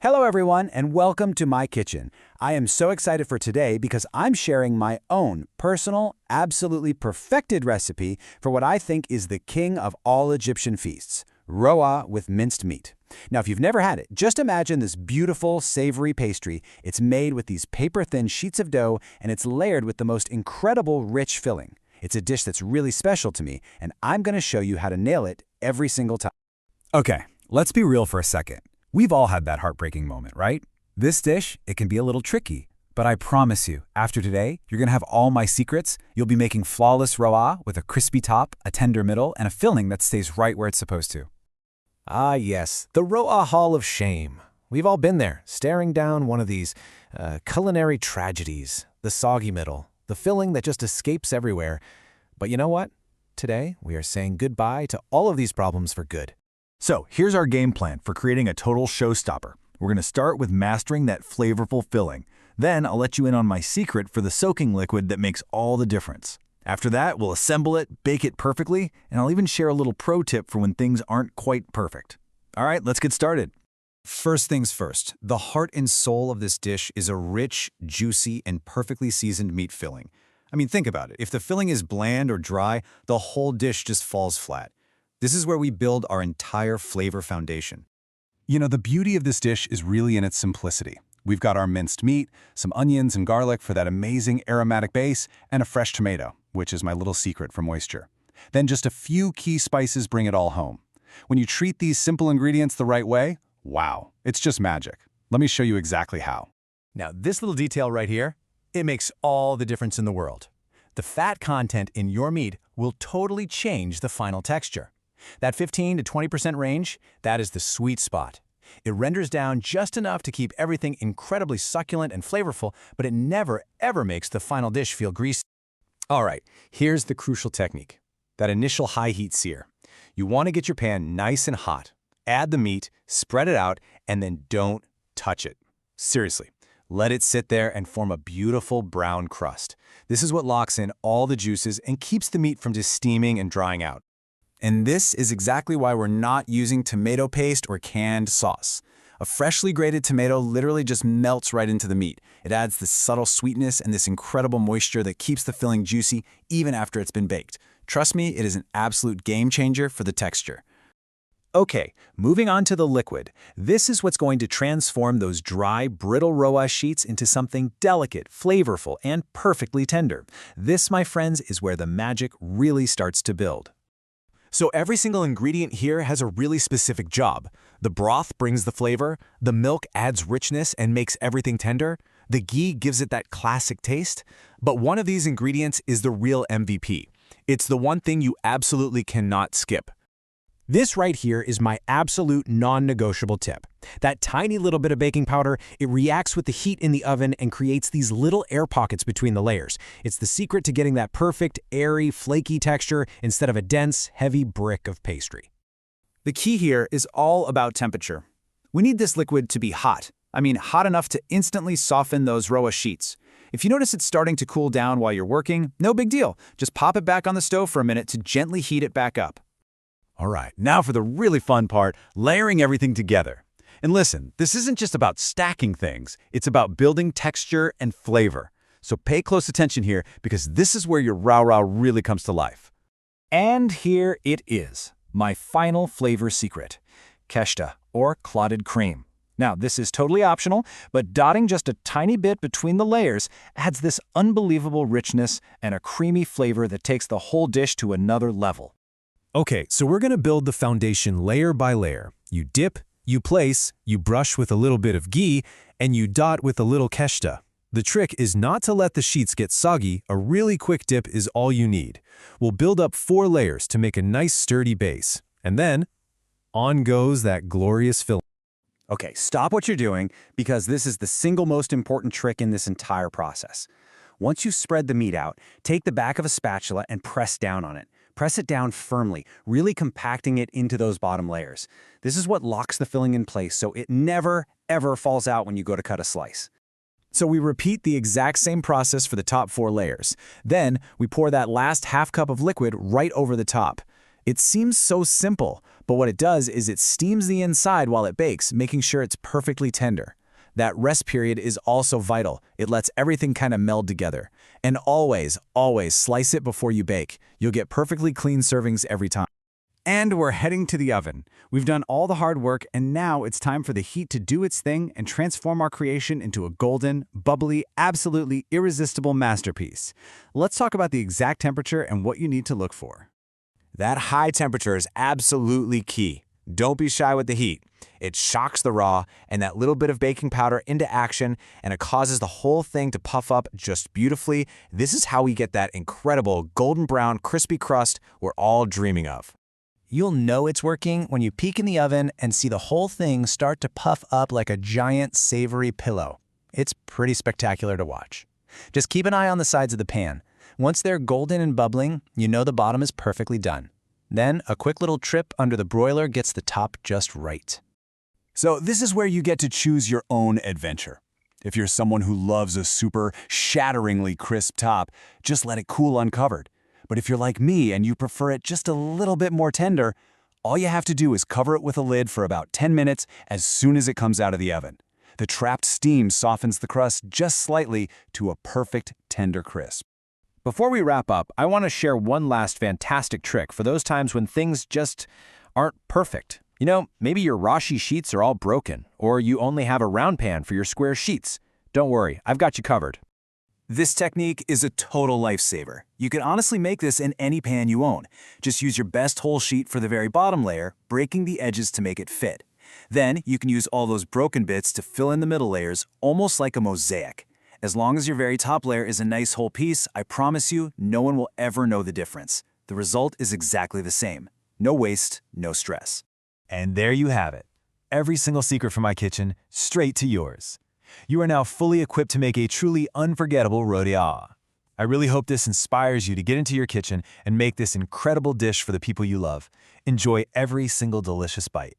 Hello everyone and welcome to my kitchen. I am so excited for today because I'm sharing my own personal, absolutely perfected recipe for what I think is the king of all Egyptian feasts, roa with minced meat. Now if you've never had it, just imagine this beautiful, savory pastry. It's made with these paper-thin sheets of dough and it's layered with the most incredible rich filling. It's a dish that's really special to me and I'm going to show you how to nail it every single time. Okay, let's be real for a second. We've all had that heartbreaking moment, right? This dish, it can be a little tricky, but I promise you, after today, you're gonna have all my secrets. You'll be making flawless roa with a crispy top, a tender middle, and a filling that stays right where it's supposed to. Ah yes, the roa hall of shame. We've all been there, staring down one of these culinary tragedies, the soggy middle, the filling that just escapes everywhere. But you know what? Today, we are saying goodbye to all of these problems for good. So here's our game plan for creating a total showstopper. We're going to start with mastering that flavorful filling. Then I'll let you in on my secret for the soaking liquid that makes all the difference. After that, we'll assemble it, bake it perfectly, and I'll even share a little pro tip for when things aren't quite perfect. All right, let's get started. First things first, the heart and soul of this dish is a rich, juicy, and perfectly seasoned meat filling. I mean, think about it. If the filling is bland or dry, the whole dish just falls flat. This is where we build our entire flavor foundation. You know, the beauty of this dish is really in its simplicity. We've got our minced meat, some onions and garlic for that amazing aromatic base, and a fresh tomato, which is my little secret for moisture. Then just a few key spices bring it all home. When you treat these simple ingredients the right way, wow, it's just magic. Let me show you exactly how. Now this little detail right here, it makes all the difference in the world. The fat content in your meat will totally change the final texture. That 15 to 20% range, that is the sweet spot. It renders down just enough to keep everything incredibly succulent and flavorful, but it never, ever makes the final dish feel greasy. All right, here's the crucial technique. That initial high heat sear. You want to get your pan nice and hot. Add the meat, spread it out, and then don't touch it. Seriously, let it sit there and form a beautiful brown crust. This is what locks in all the juices and keeps the meat from just steaming and drying out. And this is exactly why we're not using tomato paste or canned sauce. A freshly grated tomato literally just melts right into the meat. It adds this subtle sweetness and this incredible moisture that keeps the filling juicy even after it's been baked. Trust me, it is an absolute game changer for the texture. Okay, moving on to the liquid. This is what's going to transform those dry, brittle roa sheets into something delicate, flavorful, and perfectly tender. This, my friends, is where the magic really starts to build. So every single ingredient here has a really specific job. The broth brings the flavor, the milk adds richness and makes everything tender, the ghee gives it that classic taste, but one of these ingredients is the real MVP. It's the one thing you absolutely cannot skip. This right here is my absolute non-negotiable tip. That tiny little bit of baking powder, it reacts with the heat in the oven and creates these little air pockets between the layers. It's the secret to getting that perfect, airy, flaky texture instead of a dense, heavy brick of pastry. The key here is all about temperature. We need this liquid to be hot. I mean, hot enough to instantly soften those roa sheets. If you notice it's starting to cool down while you're working, no big deal. Just pop it back on the stove for a minute to gently heat it back up. All right, now for the really fun part, layering everything together. And listen, this isn't just about stacking things, it's about building texture and flavor. So pay close attention here because this is where your roa really comes to life. And here it is, my final flavor secret, keshta, or clotted cream. Now, this is totally optional, but dotting just a tiny bit between the layers adds this unbelievable richness and a creamy flavor that takes the whole dish to another level. Okay, so we're going to build the foundation layer by layer. You dip, you place, you brush with a little bit of ghee, and you dot with a little keshta. The trick is not to let the sheets get soggy. A really quick dip is all you need. We'll build up 4 layers to make a nice sturdy base. And then, on goes that glorious filling. Okay, stop what you're doing because this is the single most important trick in this entire process. Once you spread the meat out, take the back of a spatula and press down on it. Press it down firmly, really compacting it into those bottom layers. This is what locks the filling in place so it never, ever falls out when you go to cut a slice. So we repeat the exact same process for the top 4 layers. Then we pour that last half cup of liquid right over the top. It seems so simple, but what it does is it steams the inside while it bakes, making sure it's perfectly tender. That rest period is also vital. It lets everything kind of meld together. And always, always slice it before you bake. You'll get perfectly clean servings every time. And we're heading to the oven. We've done all the hard work, and now it's time for the heat to do its thing and transform our creation into a golden, bubbly, absolutely irresistible masterpiece. Let's talk about the exact temperature and what you need to look for. That high temperature is absolutely key. Don't be shy with the heat. It shocks the raw and that little bit of baking powder into action, and it causes the whole thing to puff up just beautifully. This is how we get that incredible golden brown, crispy crust we're all dreaming of. You'll know it's working when you peek in the oven and see the whole thing start to puff up like a giant savory pillow. It's pretty spectacular to watch. Just keep an eye on the sides of the pan. Once they're golden and bubbling, you know the bottom is perfectly done. Then a quick little trip under the broiler gets the top just right. So this is where you get to choose your own adventure. If you're someone who loves a super shatteringly crisp top, just let it cool uncovered. But if you're like me and you prefer it just a little bit more tender, all you have to do is cover it with a lid for about 10 minutes as soon as it comes out of the oven. The trapped steam softens the crust just slightly to a perfect tender crisp. Before we wrap up, I want to share one last fantastic trick for those times when things just aren't perfect. You know, maybe your rashi sheets are all broken, or you only have a round pan for your square sheets. Don't worry, I've got you covered. This technique is a total lifesaver. You can honestly make this in any pan you own. Just use your best whole sheet for the very bottom layer, breaking the edges to make it fit. Then you can use all those broken bits to fill in the middle layers, almost like a mosaic. As long as your very top layer is a nice whole piece, I promise you, no one will ever know the difference. The result is exactly the same. No waste, no stress. And there you have it. Every single secret from my kitchen, straight to yours. You are now fully equipped to make a truly unforgettable roti. I really hope this inspires you to get into your kitchen and make this incredible dish for the people you love. Enjoy every single delicious bite.